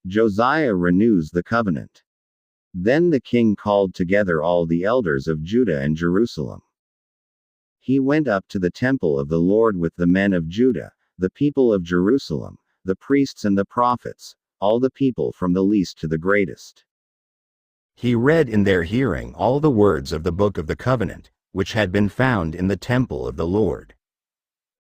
Josiah renews the covenant. Then the king called together all the elders of Judah and Jerusalem. He went up to the temple of the Lord with the men of Judah, the people of Jerusalem, the priests and the prophets, all the people from the least to the greatest. He read in their hearing all the words of the book of the covenant, which had been found in the temple of the Lord.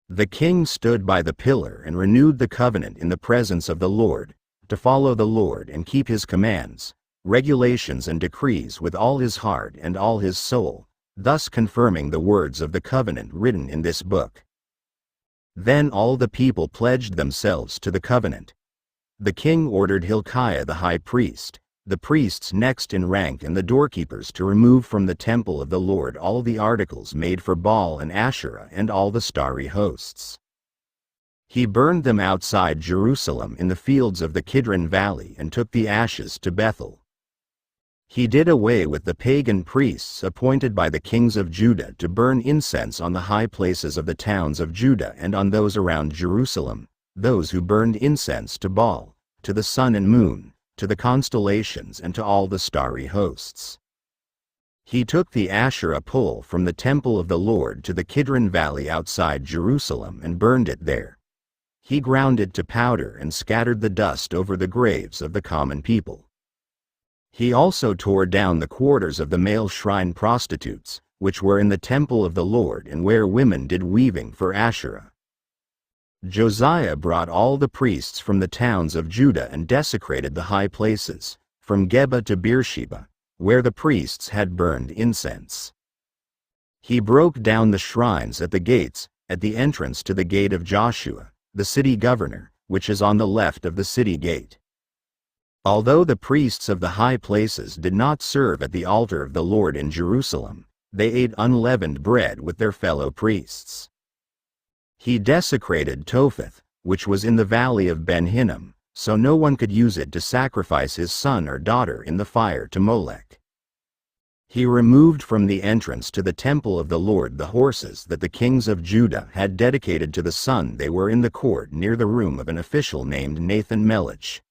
The king stood by the pillar and renewed the covenant in the presence of the Lord, to follow the Lord and keep his commands, regulations and decrees with all his heart and all his soul, thus confirming the words of the covenant written in this book. Then all the people pledged themselves to the covenant. The king ordered Hilkiah the high priest, the priests next in rank and the doorkeepers to remove from the temple of the Lord all the articles made for Baal and Asherah and all the starry hosts. He burned them outside Jerusalem in the fields of the Kidron Valley and took the ashes to Bethel. He did away with the pagan priests appointed by the kings of Judah to burn incense on the high places of the towns of Judah and on those around Jerusalem, those who burned incense to Baal, to the sun and moon, to the constellations and to all the starry hosts. He took the Asherah pole from the temple of the Lord to the Kidron Valley outside Jerusalem and burned it there. He ground it to powder and scattered the dust over the graves of the common people. He also tore down the quarters of the male shrine prostitutes, which were in the temple of the Lord and where women did weaving for Asherah. Josiah brought all the priests from the towns of Judah and desecrated the high places, from Geba to Beersheba, where the priests had burned incense. He broke down the shrines at the gates, at the entrance to the gate of Joshua, the city governor, which is on the left of the city gate. Although the priests of the high places did not serve at the altar of the Lord in Jerusalem, they ate unleavened bread with their fellow priests. He desecrated Topheth, which was in the valley of Ben Hinnom, so no one could use it to sacrifice his son or daughter in the fire to Molech. He removed from the entrance to the temple of the Lord the horses that the kings of Judah had dedicated to the sun. They were in the court near the room of an official named Nathan-Melech.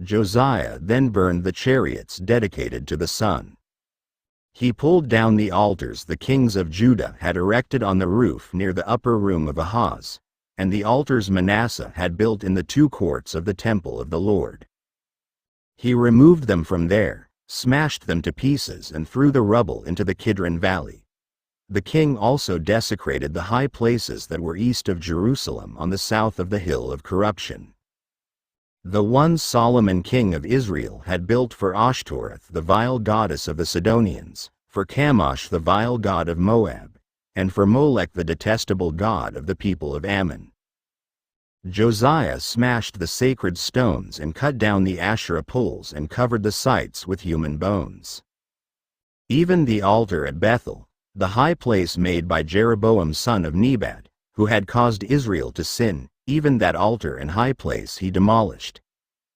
Josiah then burned the chariots dedicated to the sun. He pulled down the altars the kings of Judah had erected on the roof near the upper room of Ahaz, and the altars Manasseh had built in the two courts of the temple of the Lord. He removed them from there, smashed them to pieces and threw the rubble into the Kidron Valley. The king also desecrated the high places that were east of Jerusalem on the south of the hill of corruption. The one Solomon king of Israel had built for Ashtoreth the vile goddess of the Sidonians, for Chemosh the vile god of Moab, and for Molech the detestable god of the people of Ammon. Josiah smashed the sacred stones and cut down the Asherah poles and covered the sites with human bones. Even the altar at Bethel, the high place made by Jeroboam son of Nebat, who had caused Israel to sin, even that altar and high place he demolished.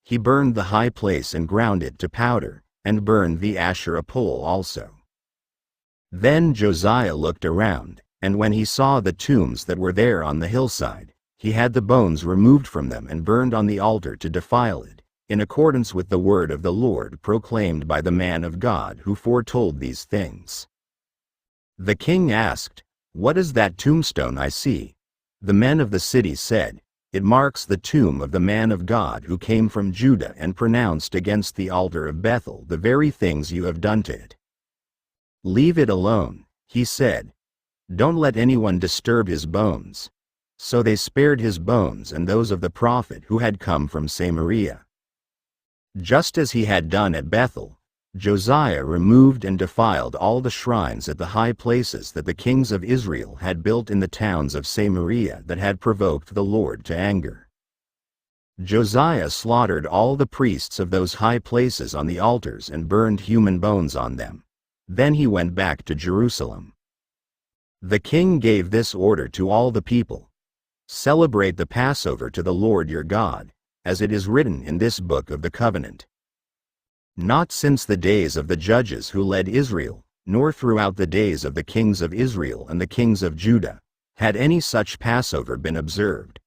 He burned the high place and ground it to powder, and burned the Asherah pole also. Then Josiah looked around, and when he saw the tombs that were there on the hillside, he had the bones removed from them and burned on the altar to defile it, in accordance with the word of the Lord proclaimed by the man of God who foretold these things. The king asked, "What is that tombstone I see?" The men of the city said, "It marks the tomb of the man of God who came from Judah and pronounced against the altar of Bethel the very things you have done to it." "Leave it alone," he said. "Don't let anyone disturb his bones." So they spared his bones and those of the prophet who had come from Samaria. Just as he had done at Bethel, Josiah removed and defiled all the shrines at the high places that the kings of Israel had built in the towns of Samaria that had provoked the Lord to anger. Josiah slaughtered all the priests of those high places on the altars and burned human bones on them. Then he went back to Jerusalem. The king gave this order to all the people: "Celebrate the Passover to the Lord your God, as it is written in this book of the covenant. Not since the days of the judges who led Israel, nor throughout the days of the kings of Israel and the kings of Judah, had any such Passover been observed.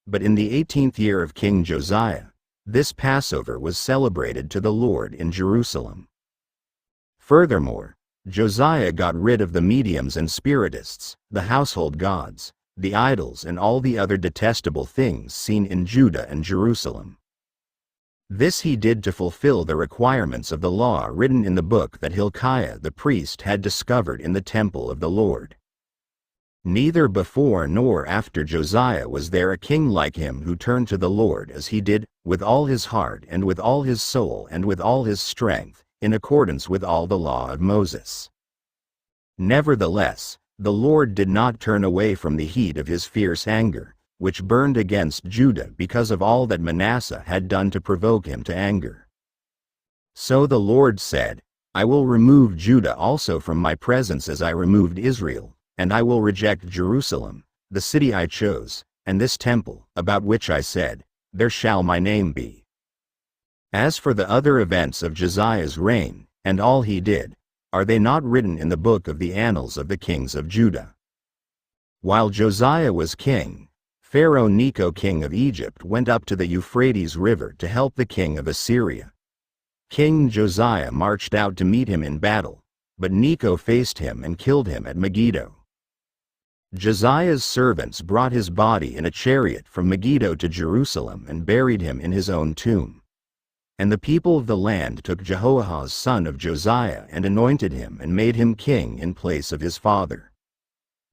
But in the 18th year of King Josiah, This Passover was celebrated to the Lord in Jerusalem. Furthermore, Josiah got rid of the mediums and spiritists, the household gods, the idols, and all the other detestable things seen in Judah and Jerusalem. This he did to fulfill the requirements of the law written in the book that Hilkiah the priest had discovered in the temple of the Lord. Neither before nor after Josiah was there a king like him who turned to the Lord as he did, with all his heart and with all his soul and with all his strength, in accordance with all the law of Moses. Nevertheless, the Lord did not turn away from the heat of his fierce anger, which burned against Judah because of all that Manasseh had done to provoke him to anger. So the Lord said, I will remove Judah also from my presence as I removed Israel, and I will reject Jerusalem, the city I chose, and this temple, about which I said, There shall my name be. As for the other events of Josiah's reign, and all he did, are they not written in the book of the annals of the kings of Judah? While Josiah was king, Pharaoh Necho king of Egypt went up to the Euphrates River to help the king of Assyria. King Josiah marched out to meet him in battle, but Necho faced him and killed him at Megiddo. Josiah's servants brought his body in a chariot from Megiddo to Jerusalem and buried him in his own tomb. And the people of the land took Jehoahaz son of Josiah and anointed him and made him king in place of his father.